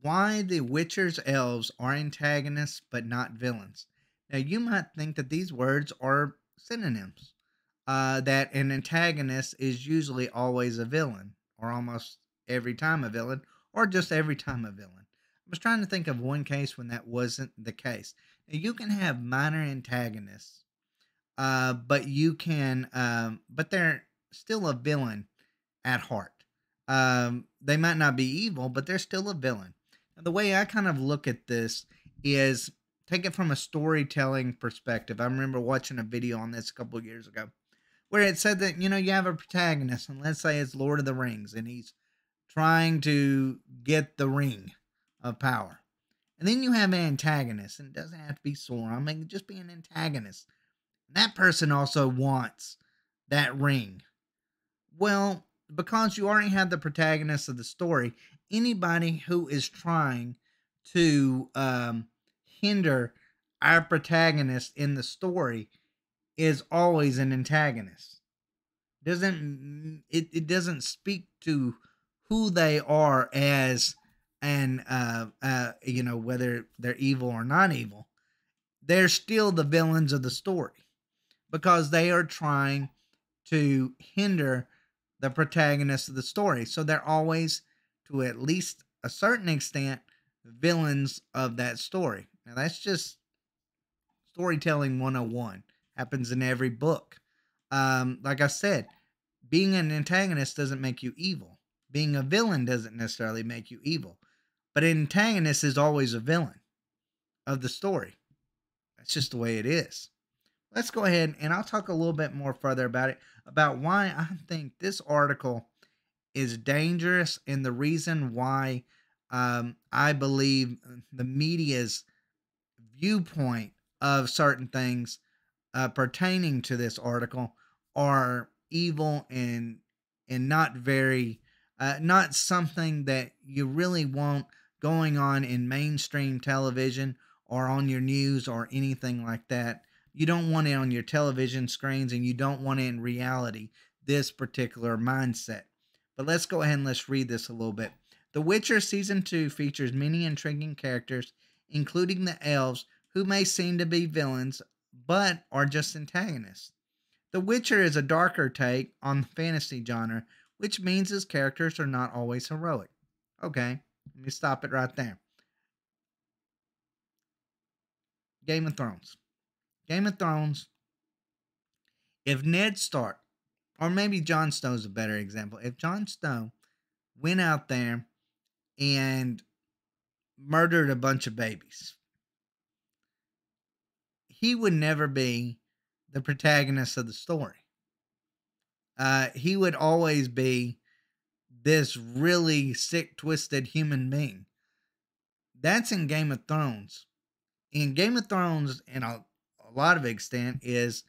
Why the Witcher's elves are antagonists but not villains. Now, you might think that these words are synonyms, that an antagonist is usually always a villain, or almost every time a villain, or just every time a villain. I was trying to think of one case when that wasn't the case. Now, you can have minor antagonists, but they're still a villain at heart. They might not be evil, but they're still a villain. And the way I kind of look at this is take it from a storytelling perspective. I remember watching a video on this a couple of years ago where it said that, you have a protagonist, and let's say it's Lord of the Rings, and he's trying to get the ring of power. And then you have an antagonist, and it doesn't have to be Sauron, I mean, just be an antagonist. That person also wants that ring. Well, because you already have the protagonist of the story, anybody who is trying to hinder our protagonist in the story is always an antagonist. It doesn't speak to who they are as an whether they're evil or not evil. They're still the villains of the story because they are trying to hinder the protagonist of the story. So they're always, to at least a certain extent, villains of that story. Now, that's just storytelling 101. Happens in every book. Like I said, being an antagonist doesn't make you evil. Being a villain doesn't necessarily make you evil. But an antagonist is always a villain of the story. That's just the way it is. Let's go ahead and I'll talk a little bit more further about it, about why I think this article is dangerous and the reason why I believe the media's viewpoint of certain things pertaining to this article are evil and not very not something that you really want going on in mainstream television or on your news or anything like that. You don't want it on your television screens, and you don't want it in reality, this particular mindset. But let's go ahead and let's read this a little bit. The Witcher Season 2 features many intriguing characters, including the elves, who may seem to be villains, but are just antagonists. The Witcher is a darker take on the fantasy genre, which means his characters are not always heroic. Okay, let me stop it right there. Game of Thrones. Game of Thrones, if Ned Stark, or maybe Jon Snow's a better example, if Jon Snow went out there and murdered a bunch of babies, he would never be the protagonist of the story. He would always be this really sick, twisted human being. That's in Game of Thrones. In Game of Thrones, in a lot of extent, is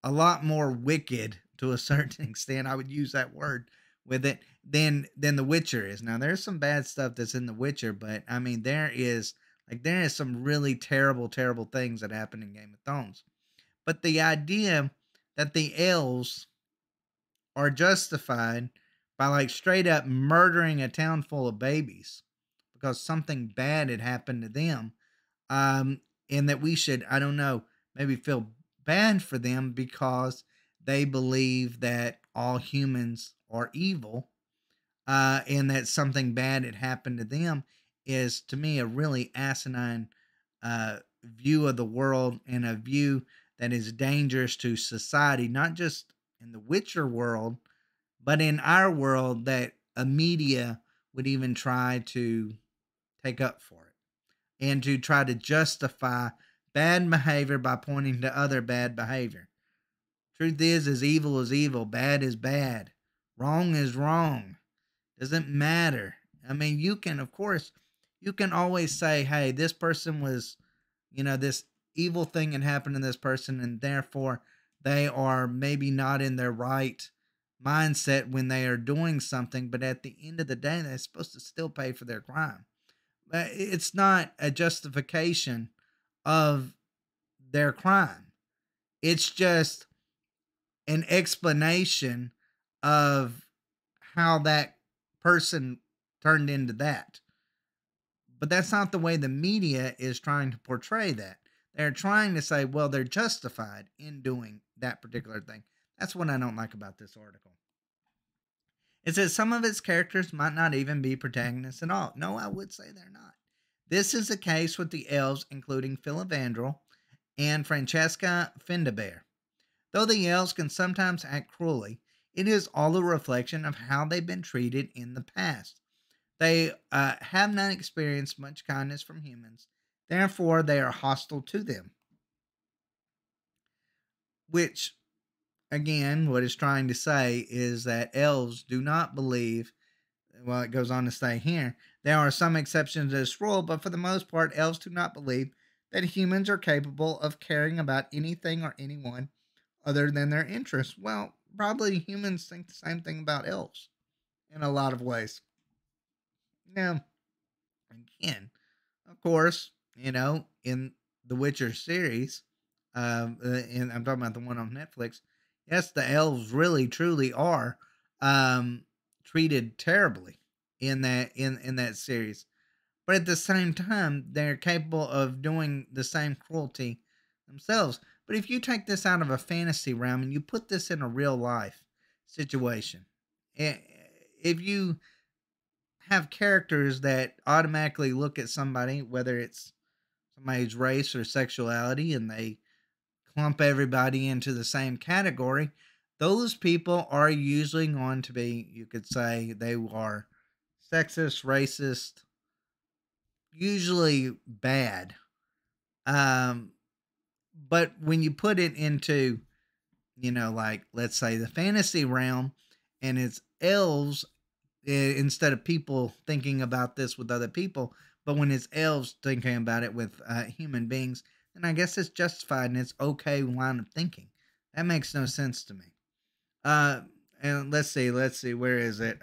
a lot more wicked to a certain extent. I would use that word with it than The Witcher is. Now, there's some bad stuff that's in The Witcher, but I mean, there is some really terrible, terrible things that happen in Game of Thrones. But the idea that the elves are justified by straight up murdering a town full of babies because something bad had happened to them, and that we should, I don't know, maybe feel bad for them because they believe that all humans are evil, and that something bad had happened to them, is to me a really asinine view of the world, and a view that is dangerous to society, not just in the Witcher world, but in our world that a media would even try to take up for it and to try to justify bad behavior by pointing to other bad behavior. Truth is evil, bad is bad, wrong is wrong. Doesn't matter. I mean, you can, of course, you can always say, hey, this person was, this evil thing had happened to this person, and therefore they are maybe not in their right mindset when they are doing something. But at the end of the day, they're supposed to still pay for their crime. It's not a justification of their crime. It's just an explanation of how that person turned into that. But that's not the way the media is trying to portray that. They're trying to say, well, they're justified in doing that particular thing. That's what I don't like about this article. It says some of its characters might not even be protagonists at all. No, I would say they're not. This is the case with the elves, including Filavandrel and Francesca Findabair. Though the elves can sometimes act cruelly, it is all a reflection of how they've been treated in the past. They have not experienced much kindness from humans, therefore, they are hostile to them. Which, again, what it's trying to say is that elves do not believe. Well, it goes on to say here, there are some exceptions to this rule, but for the most part, elves do not believe that humans are capable of caring about anything or anyone other than their interests. Well, probably humans think the same thing about elves in a lot of ways. Now, again, of course, in the Witcher series, and I'm talking about the one on Netflix. Yes, the elves really truly are treated terribly in that series, but at the same time, they're capable of doing the same cruelty themselves. But if you take this out of a fantasy realm and you put this in a real life situation, if you have characters that automatically look at somebody, whether it's somebody's race or sexuality, and they clump everybody into the same category, those people are usually going to be, you could say, they are sexist, racist, usually bad. Um, but when you put it into, like, let's say the fantasy realm and it's elves, instead of people thinking about this with other people, but when it's elves thinking about it with human beings, then I guess it's justified and it's okay line of thinking. That makes no sense to me. Uh, and let's see, where is it?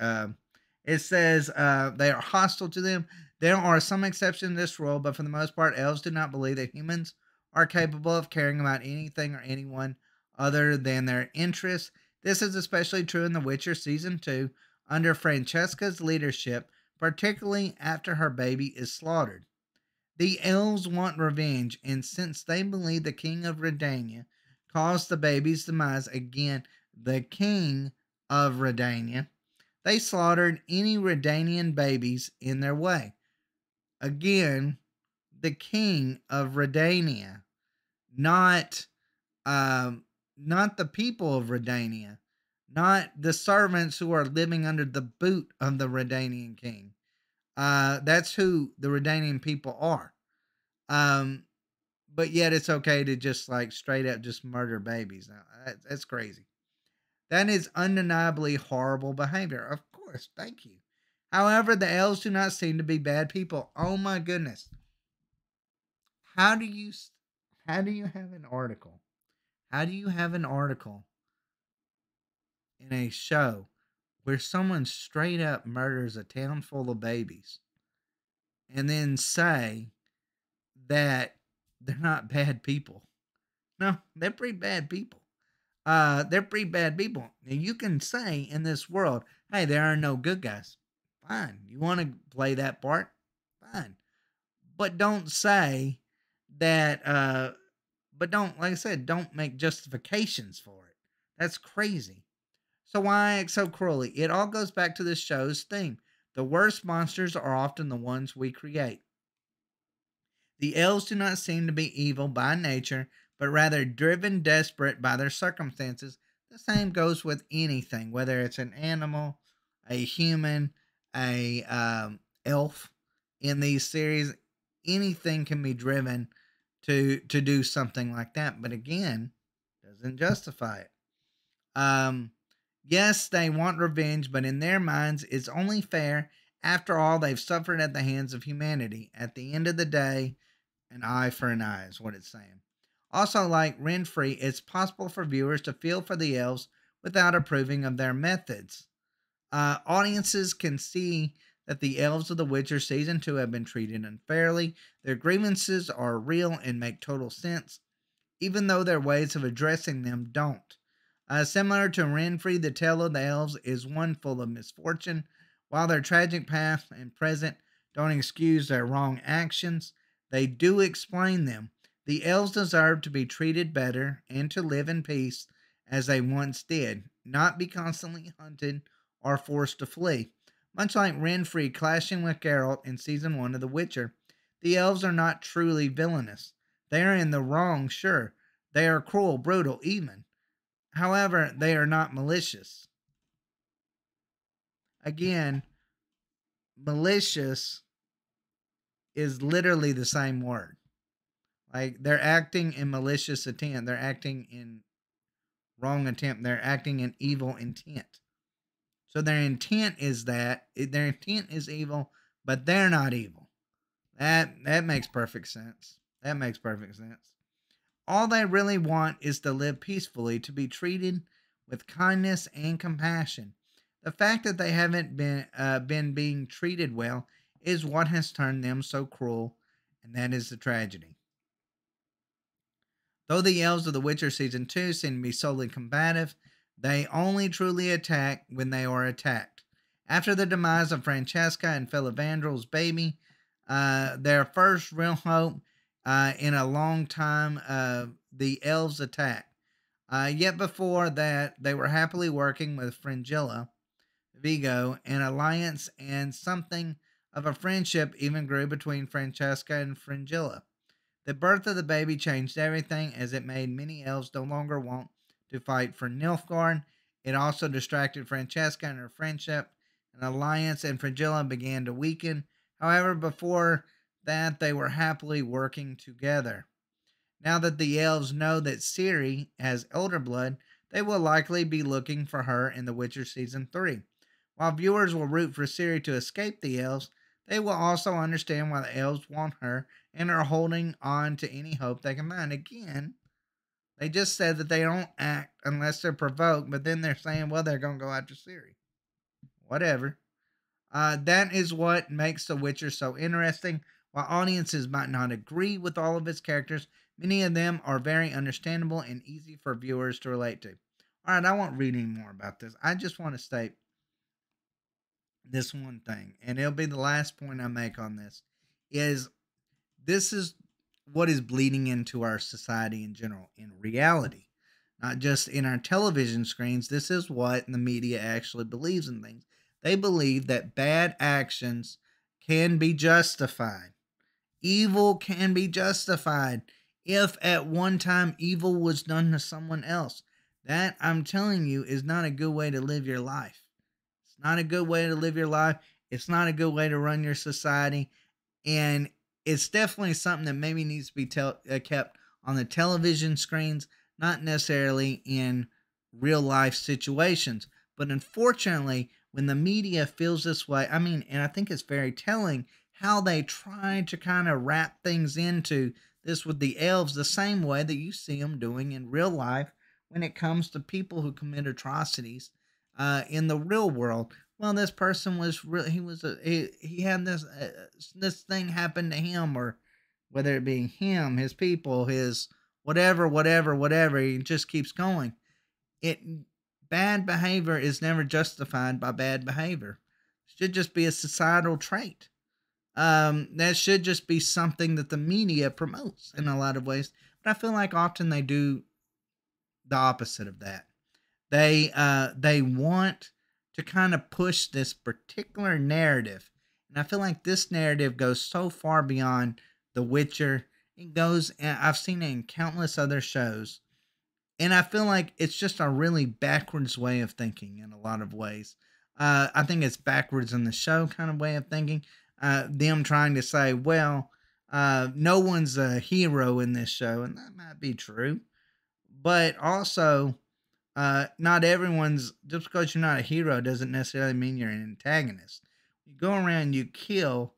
It says they are hostile to them. There are some exceptions to this rule, but for the most part, elves do not believe that humans are capable of caring about anything or anyone other than their interests. This is especially true in The Witcher Season 2 under Francesca's leadership, particularly after her baby is slaughtered. The elves want revenge, and since they believe the king of Redania caused the baby's demise, again, the king of Redania, they slaughtered any Redanian babies in their way. Again, the king of Redania, not not the people of Redania, not the servants who are living under the boot of the Redanian king. That's who the Redanian people are. Um, but yet it's okay to just like straight up just murder babies. Now, that's crazy. That is undeniably horrible behavior. Of course, thank you. However, the elves do not seem to be bad people. Oh my goodness. How do you how do you have an article? How do you have an article in a show where someone straight up murders a town full of babies and then say that they're not bad people? No, they're pretty bad people. They're pretty bad people. And you can say in this world, hey, there are no good guys. Fine. You want to play that part? Fine. But don't say that, but don't, like I said, don't make justifications for it. That's crazy. So why act so cruelly? It all goes back to this show's theme. The worst monsters are often the ones we create. The elves do not seem to be evil by nature, but rather driven desperate by their circumstances. The same goes with anything, whether it's an animal, a human, a elf. In these series, anything can be driven to do something like that. But again, doesn't justify it. Um, yes, they want revenge, but in their minds, it's only fair. After all, they've suffered at the hands of humanity. At the end of the day, an eye for an eye is what it's saying. Also, like Renfrey, it's possible for viewers to feel for the elves without approving of their methods. Audiences can see that the elves of The Witcher Season 2 have been treated unfairly. Their grievances are real and make total sense, even though their ways of addressing them don't. Similar to Renfrey, the tale of the elves is one full of misfortune. While their tragic past and present don't excuse their wrong actions, they do explain them. The elves deserve to be treated better and to live in peace as they once did, not be constantly hunted or forced to flee. Much like Renfrey clashing with Geralt in season 1 of The Witcher, the elves are not truly villainous. They are in the wrong, sure. They are cruel, brutal, even. However, they are not malicious. Again, malicious is literally the same word. Like they're acting in malicious intent. They're acting in wrong attempt. They're acting in evil intent. So their intent is their intent is evil, but they're not evil. That makes perfect sense. That makes perfect sense. All they really want is to live peacefully, to be treated with kindness and compassion. The fact that they haven't been being treated well is what has turned them so cruel, and that is the tragedy. Though the elves of The Witcher Season 2 seem to be solely combative, they only truly attack when they are attacked. After the demise of Francesca and Filavandrel's baby, their first real hope in a long time, the elves attack. Yet before that, they were happily working with Fringilla, Vigo, an alliance, and something of a friendship even grew between Francesca and Fringilla. The birth of the baby changed everything, as it made many elves no longer want to fight for Nilfgaard. It also distracted Francesca and her friendship and alliance, and Fringilla began to weaken. However, before that, they were happily working together. Now that the elves know that Ciri has elder blood, they will likely be looking for her in The Witcher Season 3. While viewers will root for Ciri to escape the elves, they will also understand why the elves want her and are holding on to any hope they can find. Again, they just said that they don't act unless they're provoked, but then they're saying, well, they're going to go after Ciri. Whatever. That is what makes The Witcher so interesting. While audiences might not agree with all of its characters, many of them are very understandable and easy for viewers to relate to. All right, I won't read any more about this. I just want to state this one thing, and it'll be the last point I make on is this is what is bleeding into our society in general, in reality, not just in our television screens. This is what the media actually believes in things. They believe that bad actions can be justified. Evil can be justified if at one time evil was done to someone else. That, I'm telling you, is not a good way to live your life. It's not a good way to live your life. It's not a good way to run your society. And it's definitely something that maybe needs to be kept on the television screens, not necessarily in real life situations. But unfortunately, when the media feels this way, and I think it's very telling how they try to kind of wrap things into this with the elves the same way that you see them doing in real life when it comes to people who commit atrocities in the real world. Well, this person was really, he had this thing happen to him, or whether it be him, his people, his whatever, he just keeps going. Bad behavior is never justified by bad behavior. It should just be a societal trait. That should just be something that the media promotes in a lot of ways. But I feel like often they do the opposite of that. They want to kind of push this particular narrative, and I feel like this narrative goes so far beyond The Witcher. It goes, and I've seen it in countless other shows, and I feel like it's just a really backwards way of thinking in a lot of ways. I think it's backwards in the show kind of way of thinking. Them trying to say, well, no one's a hero in this show, and that might be true, but also not everyone's, just because you're not a hero doesn't necessarily mean you're an antagonist. You go around, you kill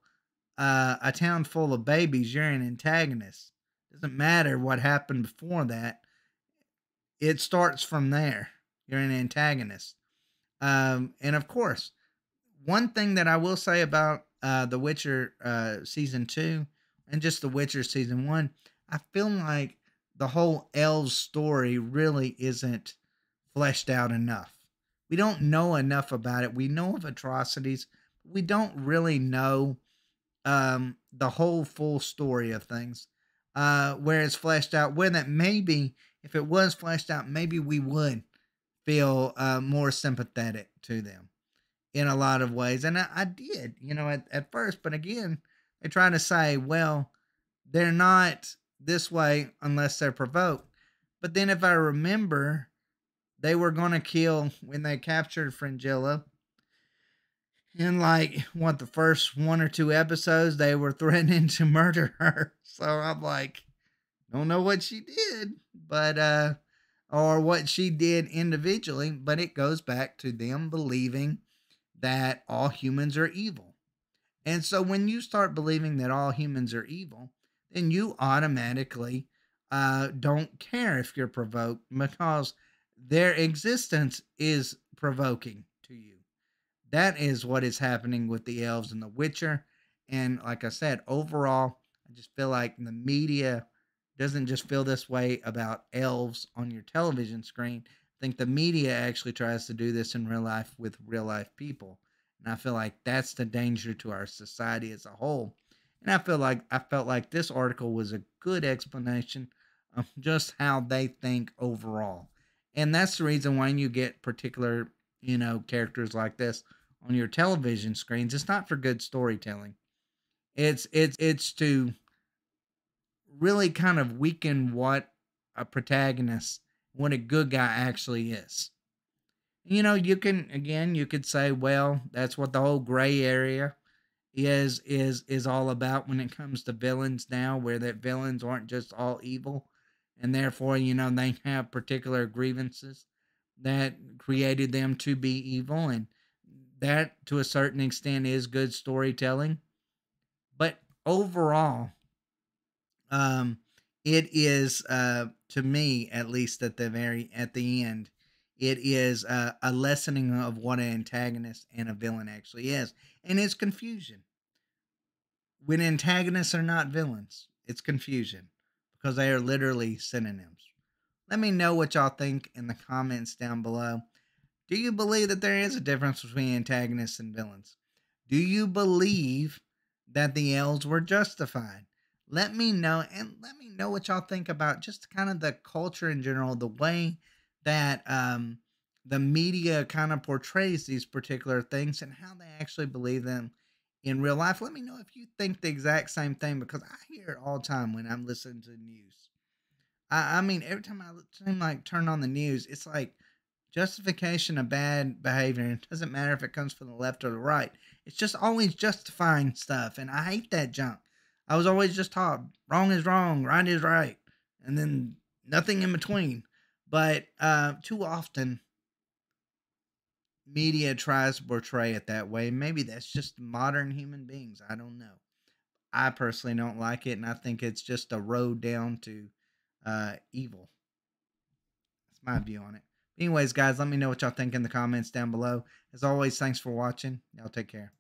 a town full of babies, you're an antagonist. Doesn't matter what happened before that. It starts from there. You're an antagonist. And of course, one thing that I will say about The Witcher Season 2 and just The Witcher Season 1, I feel like the whole Elves story really isn't fleshed out enough. We don't know enough about it. We know of atrocities, but we don't really know the whole full story of things, where it's fleshed out. Where that maybe, if it was fleshed out, maybe we would feel more sympathetic to them in a lot of ways. And I did, at first. But again, they try to say, well, they're not this way unless they're provoked. But then if I remember, they were going to kill when they captured Fringilla. In like what the first one or two episodes, they were threatening to murder her. So I'm like, don't know what she did, but or what she did individually, but it goes back to them believing that all humans are evil. And so when you start believing that all humans are evil, then you automatically don't care if you're provoked because their existence is provoking to you. That is what is happening with the elves and the Witcher. And like I said, overall, I just feel like the media doesn't just feel this way about elves on your television screen. I think the media actually tries to do this in real life with real life people. And I feel like that's the danger to our society as a whole. And I felt like this article was a good explanation of just how they think overall. And that's the reason why you get particular, characters like this on your television screens. It's not for good storytelling. It's to really kind of weaken what a protagonist, what a good guy actually is. You could say, well, that's what the whole gray area is all about when it comes to villains now, where that villains aren't just all evil, and therefore, they have particular grievances that created them to be evil, and that to a certain extent is good storytelling. But overall, um, it is to me, at least at the end, it is a lessening of what an antagonist and a villain actually is, and it's confusion. When antagonists are not villains, it's confusion because they are literally synonyms. Let me know what y'all think in the comments down below. Do you believe that there is a difference between antagonists and villains? Do you believe that the elves were justified? Let me know, and let me know what y'all think about just kind of the culture in general, the way that the media kind of portrays these particular things and how they actually believe them in real life. Let me know if you think the exact same thing because I hear it all the time when I'm listening to the news. I mean, every time turn on the news, it's like justification of bad behavior. It doesn't matter if it comes from the left or the right. It's just always justifying stuff, and I hate that junk. I was always just taught wrong is wrong, right is right, and then nothing in between. But too often, media tries to portray it that way. Maybe that's just modern human beings. I don't know. I personally don't like it, and I think it's just a road down to evil. That's my view on it. Anyways, guys, let me know what y'all think in the comments down below. As always, thanks for watching. Y'all take care.